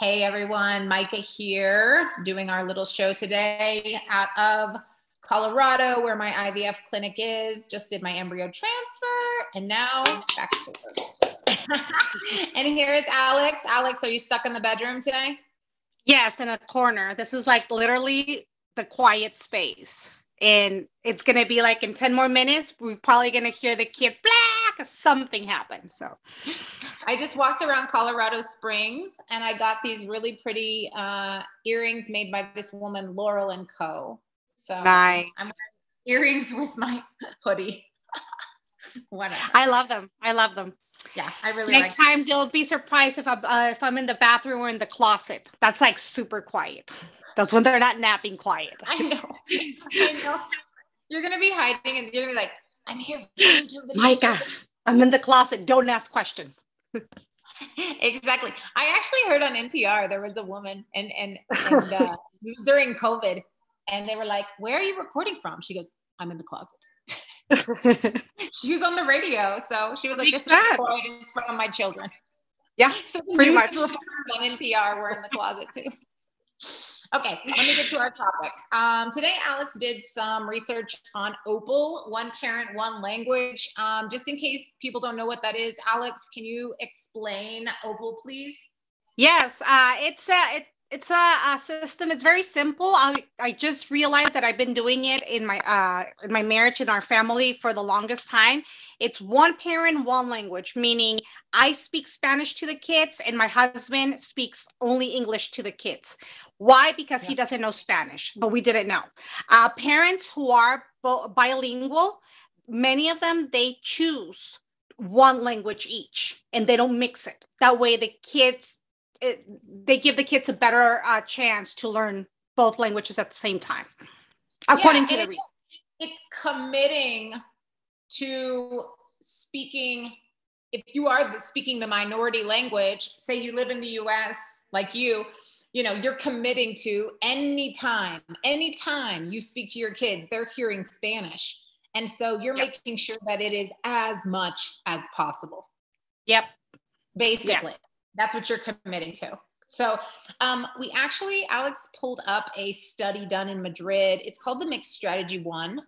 Hey everyone, Micah here, doing our little show today out of Colorado, where my IVF clinic is. Just did my embryo transfer, and now back to work. And here is Alex. Alex, are you stuck in the bedroom today? Yes, in a corner. This is like literally the quiet space. And it's going to be like in 10 more minutes, we're probably going to hear the kids, blah, 'cause something happened. So I just walked around Colorado Springs and I got these really pretty earrings made by this woman, Laurel and Co. So nice. I'm wearing earrings with my hoodie. Whatever. I love them. I love them. Yeah, I really Next time you'll be surprised if I'm in the bathroom or in the closet. That's like super quiet. That's when they're not napping quiet. I know. I know. You're gonna be hiding and you're gonna be like, I'm here for YouTube video. Micah, I'm in the closet. Don't ask questions. Exactly. I actually heard on NPR there was a woman and it was during COVID, and they were like, "Where are you recording from?" She goes, "I'm in the closet." She was on the radio, so she was like, "This is from my children." Yeah, so pretty much. Reporters on NPR were in the closet too. Okay, let me get to our topic. Today, Alex did some research on OPOL, one parent, one language. Just in case people don't know what that is, Alex, can you explain OPOL, please? Yes, it's a system. It's very simple. I just realized that I've been doing it in my marriage, in our family for the longest time. It's one parent, one language, meaning I speak Spanish to the kids and my husband speaks only English to the kids. Why? Because he doesn't know Spanish, but we didn't know. Parents who are bilingual, many of them, they choose one language each and they don't mix it. That way the kids, they give the kids a better chance to learn both languages at the same time, according to the research. It's committing to speaking. If you are speaking the minority language, say you live in the US, like you're committing to anytime you speak to your kids, they're hearing Spanish. And so you're making sure that it is as much as possible. Yep. Basically, that's what you're committing to. So Alex pulled up a study done in Madrid. It's called the Mixed Strategy 1.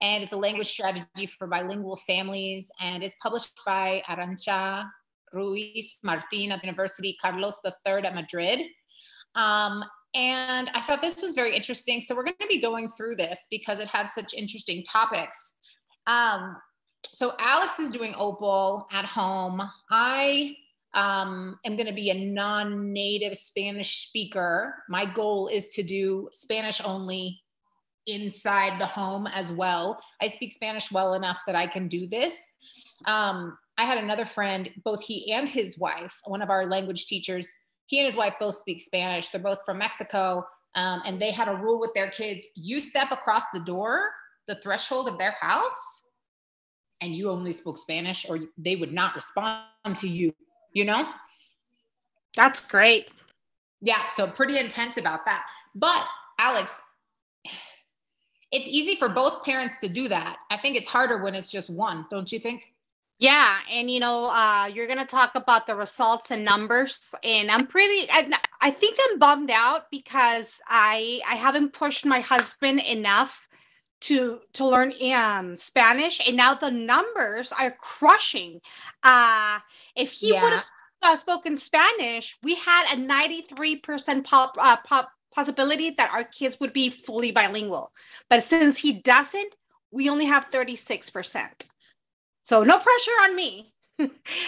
And it's a language strategy for bilingual families. And it's published by Arantxa Ruiz Martin at the University Carlos III at Madrid. And I thought this was very interesting. So we're going to be going through this because it had such interesting topics. So Alex is doing OPOL at home. I am going to be a non-native Spanish speaker. My goal is to do Spanish only inside the home as well. I speak Spanish well enough that I can do this. I had another friend, both he and his wife, one of our language teachers, he and his wife both speak Spanish. They're both from Mexico. And they had a rule with their kids. You step across the threshold of their house, and you only spoke Spanish, or they would not respond to you, That's great. Yeah, so pretty intense about that. But Alex, it's easy for both parents to do that. I think it's harder when it's just one, don't you think? Yeah. And, you're going to talk about the results and numbers. And I think I'm bummed out because I haven't pushed my husband enough to learn Spanish. And now the numbers are crushing. If he would have spoken Spanish, we had a 93% possibility that our kids would be fully bilingual. But since he doesn't, we only have 36%. So no pressure on me.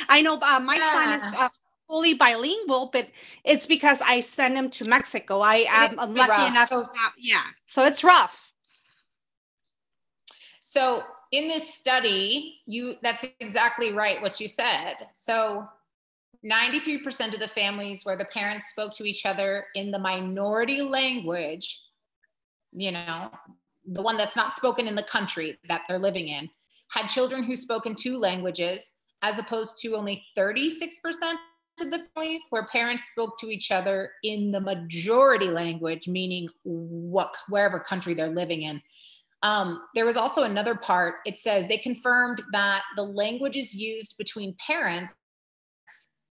I know my son is fully bilingual, but it's because I send him to Mexico. I'm lucky enough to have, so it's rough. So in this study, that's exactly right what you said. So 93% of the families where the parents spoke to each other in the minority language, the one that's not spoken in the country that they're living in, had children who spoke in two languages, as opposed to only 36% of the families where parents spoke to each other in the majority language, meaning wherever country they're living in. There was also another part. It says they confirmed that the languages used between parents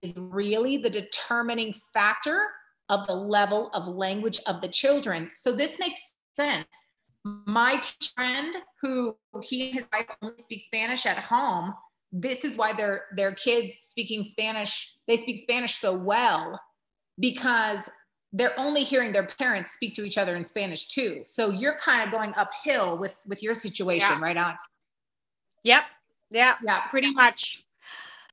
is really the determining factor of the level of language of the children. So this makes sense. My friend, who he and his wife only speak Spanish at home, this is why their kids speaking Spanish, they speak Spanish so well, because they're only hearing their parents speak to each other in Spanish too. So you're kind of going uphill with your situation, right, Alex? Yep. Yeah. Yeah. Pretty much.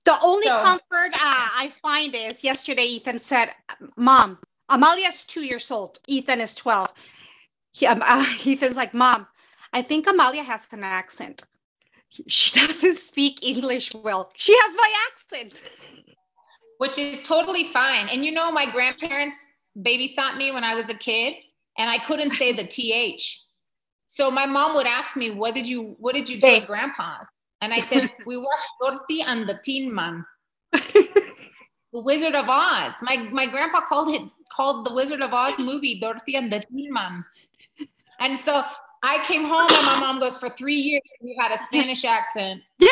The only comfort I find is yesterday Ethan said, Mom, Amalia's 2 years old. Ethan is 12. Ethan's like, Mom, I think Amalia has an accent. She doesn't speak English well. She has my accent. Which is totally fine. And you know, my grandparents babysat me when I was a kid, and I couldn't say the TH. So my mom would ask me, what did you do at Grandpa's? And I said, we watched Dorothy and the Tin Man. The Wizard of Oz. My grandpa called the Wizard of Oz movie Dorothy and the Tin Man. And so I came home and my mom goes, for 3 years, you had a Spanish accent. Yeah.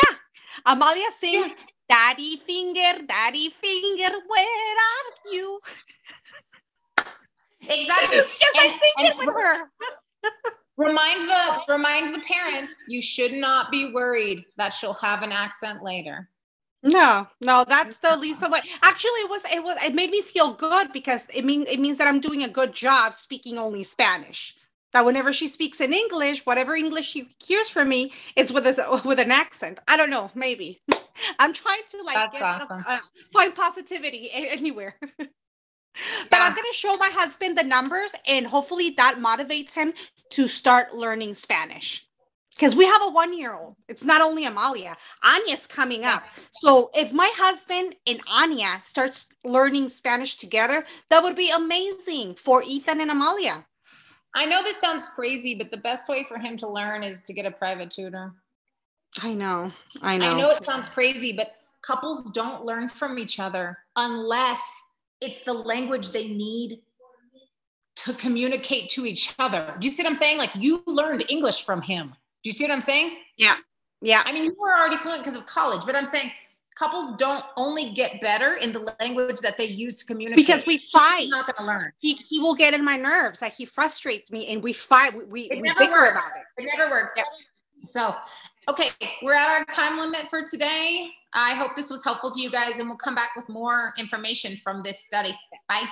Amalia sings, Daddy finger, where are you? Exactly. Yes, I sing it with her. Remind the parents, you should not be worried that she'll have an accent later. No, that's the least of what. Actually, it made me feel good because it means that I'm doing a good job speaking only Spanish. That whenever she speaks in English, whatever English she hears from me, it's with an accent. I don't know, maybe. I'm trying to awesome. Find positivity anywhere. But I'm going to show my husband the numbers, and hopefully that motivates him to start learning Spanish. Because we have a 1-year-old. It's not only Amalia. Anya's coming up. So if my husband and Anya starts learning Spanish together, that would be amazing for Ethan and Amalia. I know this sounds crazy, but the best way for him to learn is to get a private tutor. I know it sounds crazy, but couples don't learn from each other unless it's the language they need to communicate to each other. Do you see what I'm saying? Like, you learned English from him. Do you see what I'm saying? Yeah. I mean, you were already fluent because of college, but I'm saying couples don't only get better in the language that they use to communicate. Because we fight. He's not going to learn. He will get in my nerves. Like, he frustrates me, and we fight. We never bicker works. about it. It never works. Yeah. So, okay, we're at our time limit for today. I hope this was helpful to you guys, and we'll come back with more information from this study. Bye.